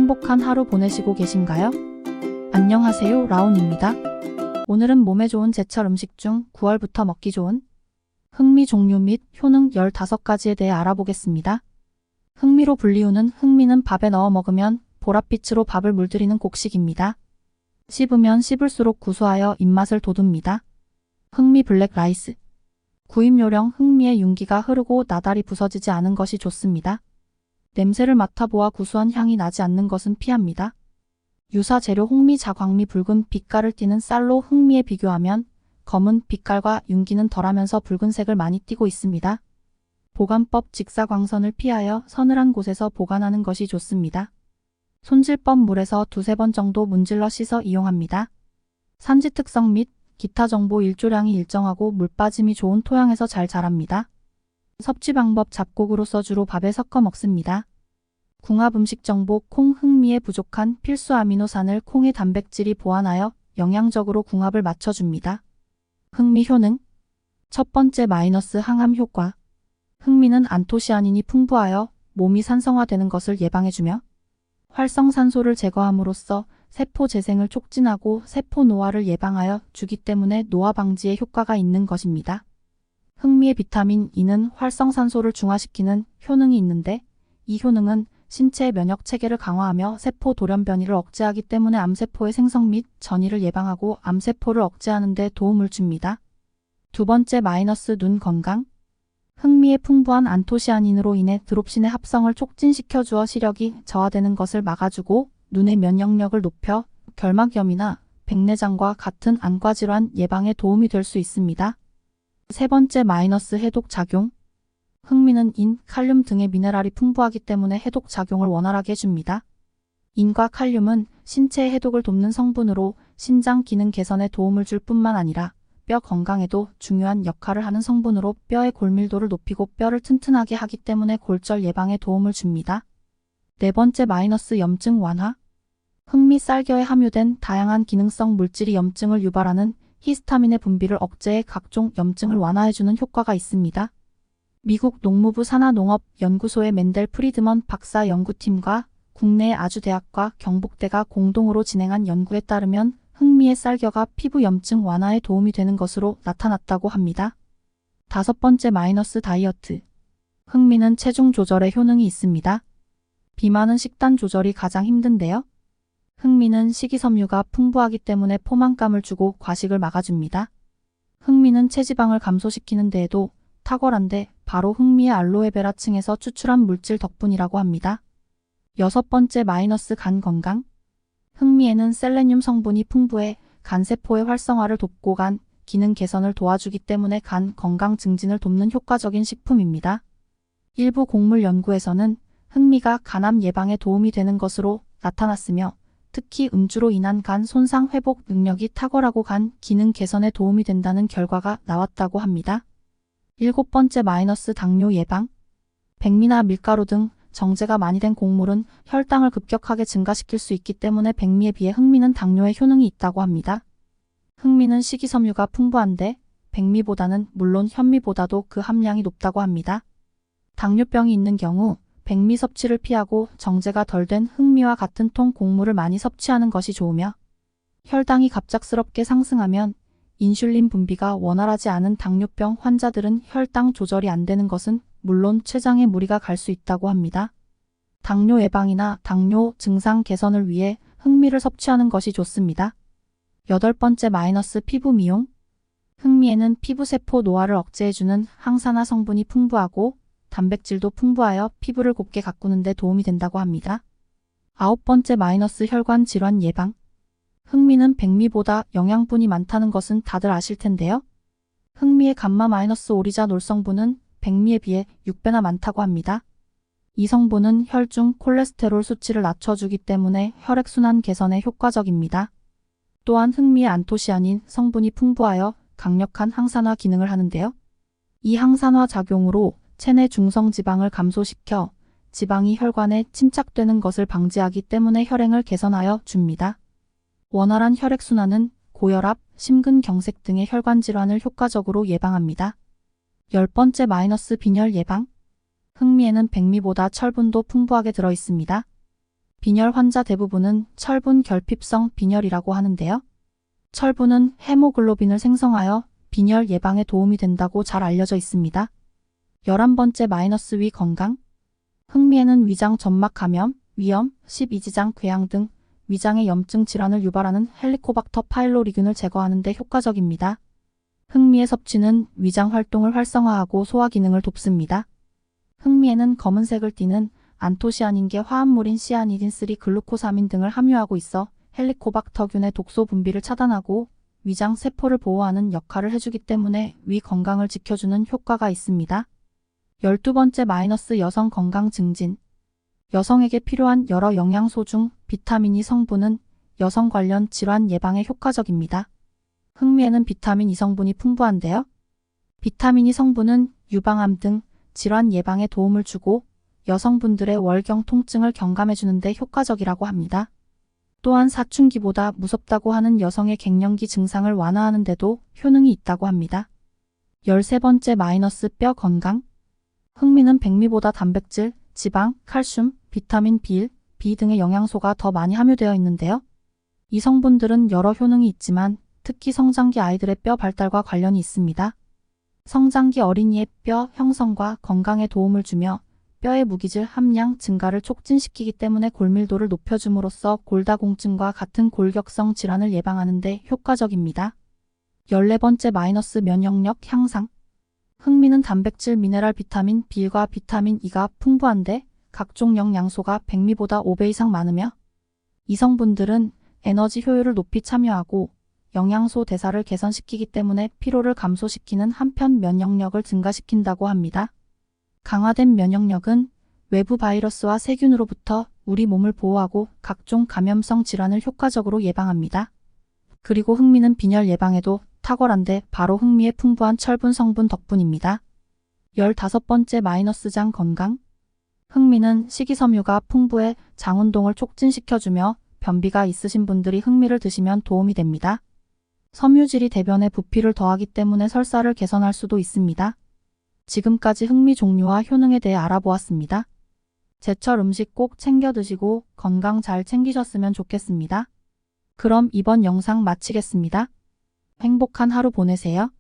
행복한 하루 보내시고 계신가요? 안녕하세요, 라온입니다. 오늘은 몸에 좋은 제철 음식 중 9월부터 먹기 좋은 흑미 종류 및 효능 15가지에 대해 알아보겠습니다. 흑미로 불리우는 흑미는 밥에 넣어 먹으면 보랏빛으로 밥을 물들이는 곡식입니다. 씹으면 씹을수록 구수하여 입맛을 돋웁니다. 흑미 블랙 라이스. 구입요령 흑미의 윤기가 흐르고 나달이 부서지지 않은 것이 좋습니다. 냄새를 맡아보아 구수한 향이 나지 않는 것은 피합니다. 유사 재료 홍미 자광미 붉은 빛깔을 띠는 쌀로 흑미에 비교하면 검은 빛깔과 윤기는 덜하면서 붉은색을 많이 띠고 있습니다. 보관법 직사광선을 피하여 서늘한 곳에서 보관하는 것이 좋습니다. 손질법 물에서 두세 번 정도 문질러 씻어 이용합니다. 산지 특성 및 기타 정보 일조량이 일정하고 물 빠짐이 좋은 토양에서 잘 자랍니다. 섭취 방법 잡곡으로서 주로 밥에 섞어 먹습니다. 궁합 음식 정보 콩 흑미에 부족한 필수 아미노산을 콩의 단백질이 보완하여 영양적으로 궁합을 맞춰줍니다. 흑미 효능. 첫 번째 마이너스 항암 효과. 흑미는 안토시아닌이 풍부하여 몸이 산성화되는 것을 예방해주며 활성산소를 제거함으로써 세포 재생을 촉진하고 세포 노화를 예방하여 주기 때문에 노화 방지에 효과가 있는 것입니다. 흑미의 비타민 E는 활성산소를 중화시키는 효능이 있는데 이 효능은 신체의 면역 체계를 강화하며 세포 돌연변이를 억제하기 때문에 암세포의 생성 및 전이를 예방하고 암세포를 억제하는 데 도움을 줍니다. 두 번째 마이너스 눈 건강. 흑미의 풍부한 안토시아닌으로 인해 드롭신의 합성을 촉진시켜 주어 시력이 저하되는 것을 막아주고 눈의 면역력을 높여 결막염이나 백내장과 같은 안과질환 예방에 도움이 될 수 있습니다. 세 번째 마이너스 해독 작용. 흑미는 인, 칼륨 등의 미네랄이 풍부하기 때문에 해독 작용을 원활하게 해줍니다. 인과 칼륨은 신체의 해독을 돕는 성분으로 신장 기능 개선에 도움을 줄 뿐만 아니라 뼈 건강에도 중요한 역할을 하는 성분으로 뼈의 골밀도를 높이고 뼈를 튼튼하게 하기 때문에 골절 예방에 도움을 줍니다. 네 번째 마이너스 염증 완화. 흑미 쌀겨에 함유된 다양한 기능성 물질이 염증을 유발하는 히스타민의 분비를 억제해 각종 염증을 완화해주는 효과가 있습니다. 미국 농무부 산하농업연구소의 멘델 프리드먼 박사 연구팀과 국내의 아주대학과 경북대가 공동으로 진행한 연구에 따르면 흑미의 쌀겨가 피부 염증 완화에 도움이 되는 것으로 나타났다고 합니다. 다섯 번째 마이너스 다이어트. 흑미는 체중 조절에 효능이 있습니다. 비만은 식단 조절이 가장 힘든데요. 흑미는 식이섬유가 풍부하기 때문에 포만감을 주고 과식을 막아줍니다. 흑미는 체지방을 감소시키는 데에도 탁월한데 바로 흑미의 알로에베라층에서 추출한 물질 덕분이라고 합니다. 여섯 번째 마이너스 간 건강. 흑미에는 셀레늄 성분이 풍부해 간세포의 활성화를 돕고 간 기능 개선을 도와주기 때문에 간 건강 증진을 돕는 효과적인 식품입니다. 일부 곡물 연구에서는 흑미가 간암 예방에 도움이 되는 것으로 나타났으며 특히 음주로 인한 간 손상 회복 능력이 탁월하고 간 기능 개선에 도움이 된다는 결과가 나왔다고 합니다. 일곱 번째 마이너스 당뇨 예방. 백미나 밀가루 등 정제가 많이 된 곡물은 혈당을 급격하게 증가시킬 수 있기 때문에 백미에 비해 흑미는 당뇨에 효능이 있다고 합니다. 흑미는 식이섬유가 풍부한데 백미보다는 물론 현미보다도 그 함량이 높다고 합니다. 당뇨병이 있는 경우 백미 섭취를 피하고 정제가 덜 된 흑미와 같은 통 곡물을 많이 섭취하는 것이 좋으며 혈당이 갑작스럽게 상승하면 인슐린 분비가 원활하지 않은 당뇨병 환자들은 혈당 조절이 안 되는 것은 물론 췌장에 무리가 갈 수 있다고 합니다. 당뇨 예방이나 당뇨 증상 개선을 위해 흑미를 섭취하는 것이 좋습니다. 여덟 번째 마이너스 피부 미용. 흑미에는 피부세포 노화를 억제해주는 항산화 성분이 풍부하고 단백질도 풍부하여 피부를 곱게 가꾸는 데 도움이 된다고 합니다. 아홉 번째 마이너스 혈관 질환 예방. 흑미는 백미보다 영양분이 많다는 것은 다들 아실 텐데요. 흑미의 감마 마이너스 오리자 놀성분은 백미에 비해 6배나 많다고 합니다. 이 성분은 혈중 콜레스테롤 수치를 낮춰주기 때문에 혈액순환 개선에 효과적입니다. 또한 흑미의 안토시아닌 성분이 풍부하여 강력한 항산화 기능을 하는데요. 이 항산화 작용으로 체내 중성지방을 감소시켜 지방이 혈관에 침착되는 것을 방지하기 때문에 혈행을 개선하여 줍니다. 원활한 혈액순환은 고혈압, 심근경색 등의 혈관 질환을 효과적으로 예방합니다. 열 번째 마이너스 빈혈 예방. 흑미에는 백미보다 철분도 풍부하게 들어있습니다. 빈혈 환자 대부분은 철분 결핍성 빈혈이라고 하는데요. 철분은 헤모글로빈을 생성하여 빈혈 예방에 도움이 된다고 잘 알려져 있습니다. 11번째 마이너스 위 건강. 흑미에는 위장 점막 감염, 위염, 십이지장 궤양 등 위장의 염증 질환을 유발하는 헬리코박터 파일로리균을 제거하는 데 효과적입니다. 흑미의 섭취는 위장 활동을 활성화하고 소화 기능을 돕습니다. 흑미에는 검은색을 띠는 안토시아닌계 화합물인 시아니딘3 글루코사민 등을 함유하고 있어 헬리코박터균의 독소 분비를 차단하고 위장 세포를 보호하는 역할을 해주기 때문에 위 건강을 지켜주는 효과가 있습니다. 12번째 마이너스 여성 건강 증진. 여성에게 필요한 여러 영양소 중 비타민 E 성분은 여성 관련 질환 예방에 효과적입니다. 흑미에는 비타민 E 성분이 풍부한데요. 비타민 E 성분은 유방암 등 질환 예방에 도움을 주고 여성분들의 월경 통증을 경감해주는 데 효과적이라고 합니다. 또한 사춘기보다 무섭다고 하는 여성의 갱년기 증상을 완화하는 데도 효능이 있다고 합니다. 13번째 마이너스 뼈 건강. 흑미는 백미보다 단백질, 지방, 칼슘, 비타민 B1, B 등의 영양소가 더 많이 함유되어 있는데요. 이 성분들은 여러 효능이 있지만 특히 성장기 아이들의 뼈 발달과 관련이 있습니다. 성장기 어린이의 뼈 형성과 건강에 도움을 주며 뼈의 무기질 함량 증가를 촉진시키기 때문에 골밀도를 높여줌으로써 골다공증과 같은 골격성 질환을 예방하는 데 효과적입니다. 14번째 마이너스 면역력 향상. 흑미는 단백질, 미네랄, 비타민 B과 비타민 E가 풍부한데 각종 영양소가 백미보다 5배 이상 많으며 이 성분들은 에너지 효율을 높이 참여하고 영양소 대사를 개선시키기 때문에 피로를 감소시키는 한편 면역력을 증가시킨다고 합니다. 강화된 면역력은 외부 바이러스와 세균으로부터 우리 몸을 보호하고 각종 감염성 질환을 효과적으로 예방합니다. 그리고 흑미는 빈혈 예방에도 탁월한데 바로 흑미의 풍부한 철분 성분 덕분입니다. 15번째 마이너스 장 건강. 흑미는 식이섬유가 풍부해 장 운동을 촉진시켜주며 변비가 있으신 분들이 흑미를 드시면 도움이 됩니다. 섬유질이 대변에 부피를 더하기 때문에 설사를 개선할 수도 있습니다. 지금까지 흑미 종류와 효능에 대해 알아보았습니다. 제철 음식 꼭 챙겨 드시고 건강 잘 챙기셨으면 좋겠습니다. 그럼 이번 영상 마치겠습니다. 행복한 하루 보내세요.